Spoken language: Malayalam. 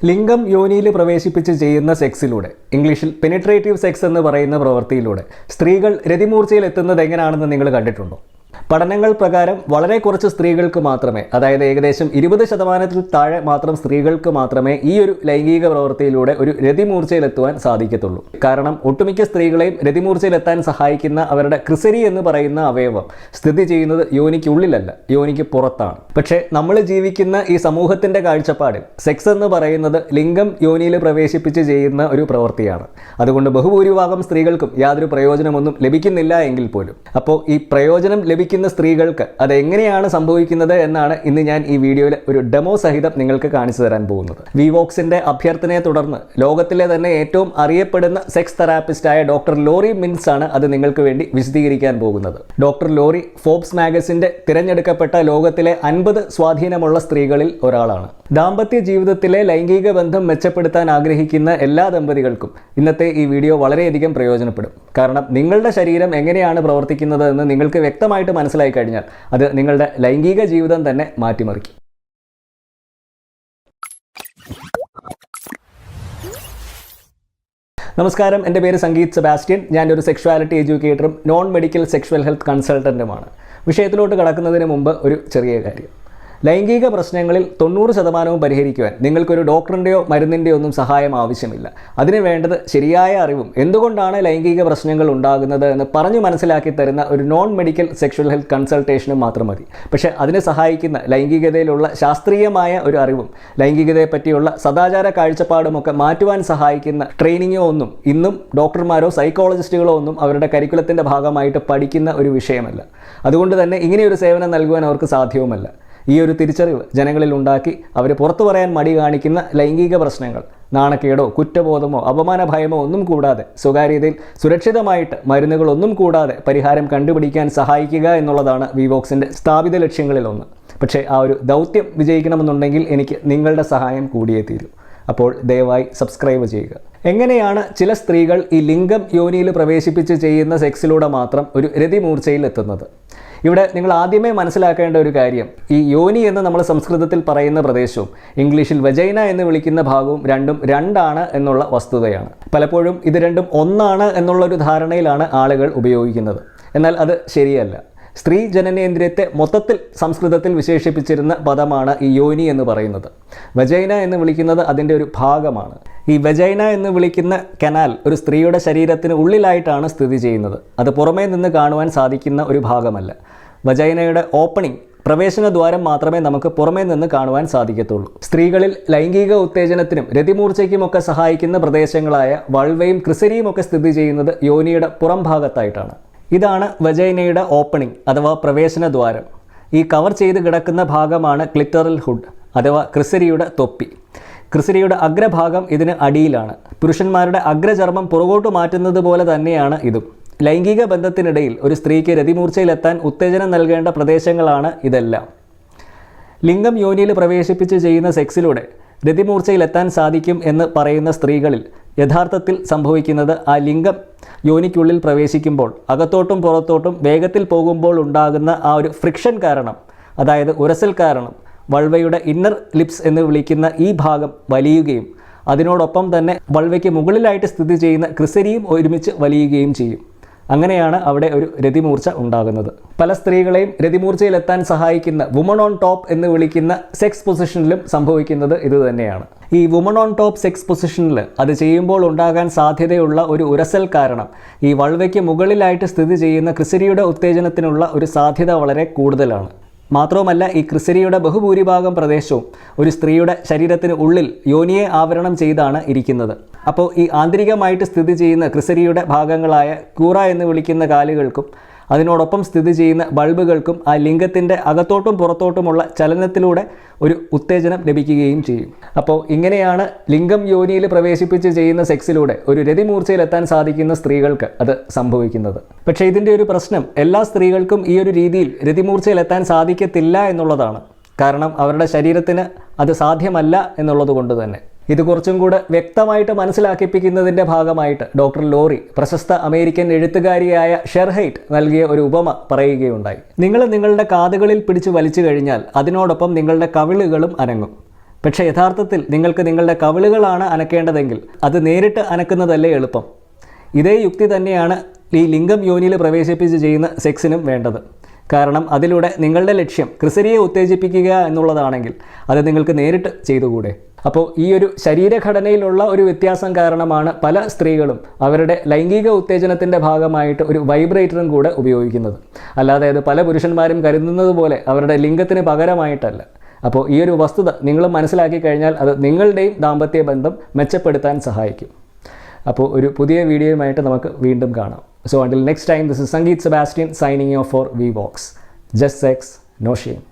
ലിംഗം യോനിയിൽ പ്രവേശിപ്പിച്ച് ചെയ്യുന്ന സെക്സിലൂടെ, ഇംഗ്ലീഷിൽ പെനിട്രേറ്റീവ് സെക്സ് എന്ന് പറയുന്ന പ്രവൃത്തിയിലൂടെ സ്ത്രീകൾ രതിമൂർച്ചയിൽ എത്തുന്നത് എങ്ങനെയാണെന്ന് നിങ്ങൾ കണ്ടിട്ടുണ്ടോ? പഠനങ്ങൾ പ്രകാരം വളരെ കുറച്ച് സ്ത്രീകൾക്ക് മാത്രമേ, അതായത് ഏകദേശം 20% താഴെ മാത്രം സ്ത്രീകൾക്ക് മാത്രമേ ഈ ഒരു ലൈംഗിക പ്രവൃത്തിയിലൂടെ ഒരു രതിമൂർച്ചയിലെത്തുവാൻ സാധിക്കത്തുള്ളൂ. കാരണം ഒട്ടുമിക്ക സ്ത്രീകളെയും രതിമൂർച്ചയിലെത്താൻ സഹായിക്കുന്ന അവരുടെ ക്രിസരി എന്ന് പറയുന്ന അവയവം സ്ഥിതി ചെയ്യുന്നത് യോനിക്കുള്ളിലല്ല, യോനിക്ക് പുറത്താണ്. പക്ഷേ നമ്മൾ ജീവിക്കുന്ന ഈ സമൂഹത്തിൻ്റെ കാഴ്ചപ്പാടിൽ സെക്സ് എന്ന് പറയുന്നത് ലിംഗം യോനിയിൽ പ്രവേശിപ്പിച്ച് ചെയ്യുന്ന ഒരു പ്രവൃത്തിയാണ്. അതുകൊണ്ട് ബഹുഭൂരിഭാഗം സ്ത്രീകൾക്കും യാതൊരു പ്രയോജനമൊന്നും ലഭിക്കുന്നില്ല എങ്കിൽ പോലും, അപ്പോൾ ഈ പ്രയോജനം ലഭിക്കുന്ന സ്ത്രീകൾക്ക് അതെങ്ങനെയാണ് സംഭവിക്കുന്നത് എന്നാണ് ഇന്ന് ഞാൻ ഈ വീഡിയോയിൽ ഒരു ഡെമോ സഹിതം നിങ്ങൾക്ക് കാണിച്ചു തരാൻ പോകുന്നത്. വിവോക്സിന്റെ അഭ്യർത്ഥനയെ തുടർന്ന് ലോകത്തിലെ തന്നെ ഏറ്റവും അറിയപ്പെടുന്ന സെക്സ് തെറാപ്പിസ്റ്റായ ഡോക്ടർ ലോറി മിൻസ് ആണ് അത് നിങ്ങൾക്ക് വേണ്ടി വിശദീകരിക്കാൻ പോകുന്നത്. ഡോക്ടർ ലോറി ഫോബ്സ് മാഗസിന്റെ തിരഞ്ഞെടുക്കപ്പെട്ട ലോകത്തിലെ 50 സ്വാധീനമുള്ള സ്ത്രീകളിൽ ഒരാളാണ്. ദാമ്പത്യ ജീവിതത്തിലെ ലൈംഗിക ബന്ധം മെച്ചപ്പെടുത്താൻ ആഗ്രഹിക്കുന്ന എല്ലാ ദമ്പതികൾക്കും ഇന്നത്തെ ഈ വീഡിയോ വളരെയധികം പ്രയോജനപ്പെടും. കാരണം നിങ്ങളുടെ ശരീരം എങ്ങനെയാണ് പ്രവർത്തിക്കുന്നത് എന്ന് നിങ്ങൾക്ക് വ്യക്തമായിട്ട് മനസ്സിലായി കഴിഞ്ഞാൽ അത് നിങ്ങളുടെ ലൈംഗിക ജീവിതം തന്നെ മാറ്റിമറിക്കും. നമസ്കാരം, എൻ്റെ പേര് സംഗീത് സെബാസ്റ്റ്യൻ. ഞാനൊരു സെക്ഷുവാലിറ്റി എഡ്യൂക്കേറ്ററും നോൺ മെഡിക്കൽ സെക്ഷുവൽ ഹെൽത്ത് കൺസൾട്ടൻറ്റുമാണ്. വിഷയത്തിലോട്ട് കടക്കുന്നതിന് മുമ്പ് ഒരു ചെറിയ കാര്യം. ലൈംഗിക പ്രശ്നങ്ങളിൽ 90% പരിഹരിക്കുവാൻ നിങ്ങൾക്കൊരു ഡോക്ടറിൻ്റെയോ മരുന്നിൻ്റെയോ ഒന്നും സഹായം ആവശ്യമില്ല. അതിന് വേണ്ടത് ശരിയായ അറിവും എന്തുകൊണ്ടാണ് ലൈംഗിക പ്രശ്നങ്ങൾ ഉണ്ടാകുന്നത് എന്ന് പറഞ്ഞു മനസ്സിലാക്കി തരുന്ന ഒരു നോൺ മെഡിക്കൽ സെക്ഷുവൽ ഹെൽത്ത് കൺസൾട്ടേഷനും മാത്രം മതി. പക്ഷേ അതിനെ സഹായിക്കുന്ന ലൈംഗികതയിലുള്ള ശാസ്ത്രീയമായ ഒരു അറിവും ലൈംഗികതയെ പറ്റിയുള്ള സദാചാര കാഴ്ചപ്പാടുമൊക്കെ മാറ്റുവാൻ സഹായിക്കുന്ന ട്രെയിനിങ്ങോ ഒന്നും ഇന്നും ഡോക്ടർമാരോ സൈക്കോളജിസ്റ്റുകളോ ഒന്നും അവരുടെ കരിക്കുലത്തിൻ്റെ ഭാഗമായിട്ട് പഠിക്കുന്ന ഒരു വിഷയമല്ല. അതുകൊണ്ട് തന്നെ ഇങ്ങനെയൊരു സേവനം നൽകുവാൻ അവർക്ക് സാധ്യവുമല്ല. ഈ ഒരു തിരിച്ചറിവ് ജനങ്ങളിൽ ഉണ്ടാക്കി അവർ പുറത്തു പറയാൻ മടി കാണിക്കുന്ന ലൈംഗിക പ്രശ്നങ്ങൾ നാണക്കേടോ കുറ്റബോധമോ അപമാന ഭയമോ ഒന്നും കൂടാതെ സ്വകാര്യതയിൽ സുരക്ഷിതമായിട്ട് മരുന്നുകളൊന്നും കൂടാതെ പരിഹാരം കണ്ടുപിടിക്കാൻ സഹായിക്കുക എന്നുള്ളതാണ് വിവോക്സിൻ്റെ സ്ഥാപിത ലക്ഷ്യങ്ങളിലൊന്ന്. പക്ഷേ ആ ഒരു ദൗത്യം വിജയിക്കണമെന്നുണ്ടെങ്കിൽ എനിക്ക് നിങ്ങളുടെ സഹായം കൂടിയേ തീരൂ. അപ്പോൾ ദയവായി സബ്സ്ക്രൈബ് ചെയ്യുക. എങ്ങനെയാണ് ചില സ്ത്രീകൾ ഈ ലിംഗം യോനിയിൽ പ്രവേശിപ്പിച്ച് ചെയ്യുന്ന സെക്സിലൂടെ മാത്രം ഒരു രതിമൂർച്ചയിൽ എത്തുന്നത്? ഇവിടെ നിങ്ങൾ ആദ്യമേ മനസ്സിലാക്കേണ്ട ഒരു കാര്യം, ഈ യോനി എന്ന് നമ്മൾ സംസ്കൃതത്തിൽ പറയുന്ന പ്രദേശവും ഇംഗ്ലീഷിൽ വജൈന എന്ന് വിളിക്കുന്ന ഭാഗവും രണ്ടും രണ്ടാണ് എന്നുള്ള വസ്തുതയാണ്. പലപ്പോഴും ഇത് രണ്ടും ഒന്നാണ് എന്നുള്ളൊരു ധാരണയിലാണ് ആളുകൾ ഉപയോഗിക്കുന്നത്. എന്നാൽ അത് ശരിയല്ല. സ്ത്രീ ജനനേന്ദ്രിയത്തെ മൊത്തത്തിൽ സംസ്കൃതത്തിൽ വിശേഷിപ്പിച്ചിരുന്ന പദമാണ് ഈ യോനി എന്ന് പറയുന്നത്. വജൈന എന്ന് വിളിക്കുന്നത് അതിൻ്റെ ഒരു ഭാഗമാണ്. ഈ വജൈന എന്ന് വിളിക്കുന്ന കനാൽ ഒരു സ്ത്രീയുടെ ശരീരത്തിന് ഉള്ളിലായിട്ടാണ് സ്ഥിതി ചെയ്യുന്നത്. അത് പുറമേ നിന്ന് കാണുവാൻ സാധിക്കുന്ന ഒരു ഭാഗമല്ല. വജൈനയുടെ ഓപ്പണിംഗ്, പ്രവേശന ദ്വാരം മാത്രമേ നമുക്ക് പുറമേ നിന്ന് കാണുവാൻ സാധിക്കത്തുള്ളൂ. സ്ത്രീകളിൽ ലൈംഗിക ഉത്തേജനത്തിനും രതിമൂർച്ചയ്ക്കുമൊക്കെ സഹായിക്കുന്ന പ്രദേശങ്ങളായ വൾവയും ക്രിസരിയും ഒക്കെ സ്ഥിതി ചെയ്യുന്നത് യോനിയുടെ പുറം ഭാഗത്തായിട്ടാണ്. ഇതാണ് വജൈനയുടെ ഓപ്പണിംഗ് അഥവാ പ്രവേശന ദ്വാരം. ഈ കവർ ചെയ്ത് കിടക്കുന്ന ഭാഗമാണ് ക്ലിറ്ററൽ ഹുഡ് അഥവാ ക്രിസരിയുടെ തൊപ്പി. ക്രിസരിയുടെ അഗ്രഭാഗം ഇതിന് അടിയിലാണ്. പുരുഷന്മാരുടെ അഗ്രചർമ്മം പുറകോട്ട് മാറ്റുന്നത് പോലെ തന്നെയാണ് ഇതും. ലൈംഗിക ബന്ധത്തിനിടയിൽ ഒരു സ്ത്രീക്ക് രതിമൂർച്ചയിലെത്താൻ ഉത്തേജനം നൽകേണ്ട പ്രദേശങ്ങളാണ് ഇതെല്ലാം. ലിംഗം യോനിയിൽ പ്രവേശിപ്പിച്ച് ചെയ്യുന്ന സെക്സിലൂടെ രതിമൂർച്ചയിലെത്താൻ സാധിക്കും എന്ന് പറയുന്ന സ്ത്രീകളിൽ യഥാർത്ഥത്തിൽ സംഭവിക്കുന്നത് ആ ലിംഗം യോനിക്കുള്ളിൽ പ്രവേശിക്കുമ്പോൾ അകത്തോട്ടും പുറത്തോട്ടും വേഗത്തിൽ പോകുമ്പോൾ ഉണ്ടാകുന്ന ആ ഒരു ഫ്രിക്ഷൻ കാരണം, അതായത് ഉരസൽ കാരണം വൾവയുടെ ഇന്നർ ലിപ്സ് എന്ന് വിളിക്കുന്ന ഈ ഭാഗം വലിയുകയും അതിനോടൊപ്പം തന്നെ വൾവയ്ക്ക് മുകളിലായിട്ട് സ്ഥിതി ചെയ്യുന്ന ക്രിസരിയും ഒരുമിച്ച് വലിയുകയും ചെയ്യും. അങ്ങനെയാണ് അവിടെ ഒരു രതിമൂർച്ച ഉണ്ടാകുന്നത്. പല സ്ത്രീകളെയും രതിമൂർച്ചയിലെത്താൻ സഹായിക്കുന്ന വുമൺ ഓൺ ടോപ്പ് എന്ന് വിളിക്കുന്ന സെക്സ് പൊസിഷനിലും സംഭവിക്കുന്നത് ഇത് തന്നെയാണ്. ഈ വുമൺ ഓൺ ടോപ്പ് സെക്സ് പൊസിഷനിൽ അത് ചെയ്യുമ്പോൾ ഉണ്ടാകാൻ സാധ്യതയുള്ള ഒരു ഉരസൽ കാരണം ഈ വൾവയ്ക്ക് മുകളിലായിട്ട് സ്ഥിതി ചെയ്യുന്ന ക്രിസരിയുടെ ഉത്തേജനത്തിനുള്ള ഒരു സാധ്യത വളരെ കൂടുതലാണ്. മാത്രവുമല്ല, ഈ ക്രിസരിയുടെ ബഹുഭൂരിഭാഗം പ്രദേശവും ഒരു സ്ത്രീയുടെ ശരീരത്തിന് ഉള്ളിൽ യോനിയെ ആവരണം ചെയ്താണ് ഇരിക്കുന്നത്. അപ്പോൾ ഈ ആന്തരികമായിട്ട് സ്ഥിതി ചെയ്യുന്ന ക്രിസരിയുടെ ഭാഗങ്ങളായ കൂറ എന്ന് വിളിക്കുന്ന കാലുകൾക്കും അതിനോടൊപ്പം സ്ഥിതി ചെയ്യുന്ന ബൾബുകൾക്കും ആ ലിംഗത്തിൻ്റെ അകത്തോട്ടും പുറത്തോട്ടുമുള്ള ചലനത്തിലൂടെ ഒരു ഉത്തേജനം ലഭിക്കുകയും ചെയ്യും. അപ്പോൾ ഇങ്ങനെയാണ് ലിംഗം യോനിയിൽ പ്രവേശിപ്പിച്ച് ചെയ്യുന്ന സെക്സിലൂടെ ഒരു രതിമൂർച്ചയിലെത്താൻ സാധിക്കുന്ന സ്ത്രീകൾക്ക് അത് സംഭവിക്കുന്നത്. പക്ഷേ ഇതിൻ്റെ ഒരു പ്രശ്നം, എല്ലാ സ്ത്രീകൾക്കും ഈ ഒരു രീതിയിൽ രതിമൂർച്ചയിലെത്താൻ സാധിക്കത്തില്ല എന്നുള്ളതാണ്. കാരണം അവരുടെ ശരീരത്തിന് അത് സാധ്യമല്ല എന്നുള്ളത് കൊണ്ട് തന്നെ. ഇത് കുറച്ചും കൂടെ വ്യക്തമായിട്ട് മനസ്സിലാക്കിപ്പിക്കുന്നതിൻ്റെ ഭാഗമായിട്ട് ഡോക്ടർ ലോറി പ്രശസ്ത അമേരിക്കൻ എഴുത്തുകാരിയായ ഷെർഹൈറ്റ് നൽകിയ ഒരു ഉപമ പറയുകയുണ്ടായി. നിങ്ങൾ നിങ്ങളുടെ കാതുകളിൽ പിടിച്ച് വലിച്ചു കഴിഞ്ഞാൽ അതിനോടൊപ്പം നിങ്ങളുടെ കവിളുകളും അനങ്ങും. പക്ഷേ യഥാർത്ഥത്തിൽ നിങ്ങൾക്ക് നിങ്ങളുടെ കവിളുകളാണ് അനക്കേണ്ടതെങ്കിൽ അത് നേരിട്ട് അനക്കുന്നതല്ലേ എളുപ്പം. ഇതേ യുക്തി തന്നെയാണ് ഈ ലിംഗം യോനിയിൽ പ്രവേശിപ്പിച്ച് ചെയ്യുന്ന സെക്സിനും വേണ്ടത്. കാരണം അതിലൂടെ നിങ്ങളുടെ ലക്ഷ്യം ക്രിസരിയെ ഉത്തേജിപ്പിക്കുക എന്നുള്ളതാണെങ്കിൽ അത് നിങ്ങൾക്ക് നേരിട്ട് ചെയ്തുകൂടെ? അപ്പോൾ ഈ ഒരു ശരീരഘടനയിലുള്ള ഒരു വ്യത്യാസം കാരണമാണ് പല സ്ത്രീകളും അവരുടെ ലൈംഗിക ഉത്തേജനത്തിൻ്റെ ഭാഗമായിട്ട് ഒരു വൈബ്രേറ്ററും കൂടെ ഉപയോഗിക്കുന്നത്. അല്ലാതെ അത് പല പുരുഷന്മാരും കരുതുന്നത് പോലെ അവരുടെ ലിംഗത്തിന് പകരമായിട്ടല്ല. അപ്പോൾ ഈ ഒരു വസ്തുത നിങ്ങൾ മനസ്സിലാക്കി കഴിഞ്ഞാൽ അത് നിങ്ങളുടെയും ദാമ്പത്യ ബന്ധം മെച്ചപ്പെടുത്താൻ സഹായിക്കും. അപ്പോൾ ഒരു പുതിയ വീഡിയോയുമായിട്ട് നമുക്ക് വീണ്ടും കാണാം. So until next time, this is Sangeet Sebastian signing off for VVox. Just sex, no shame.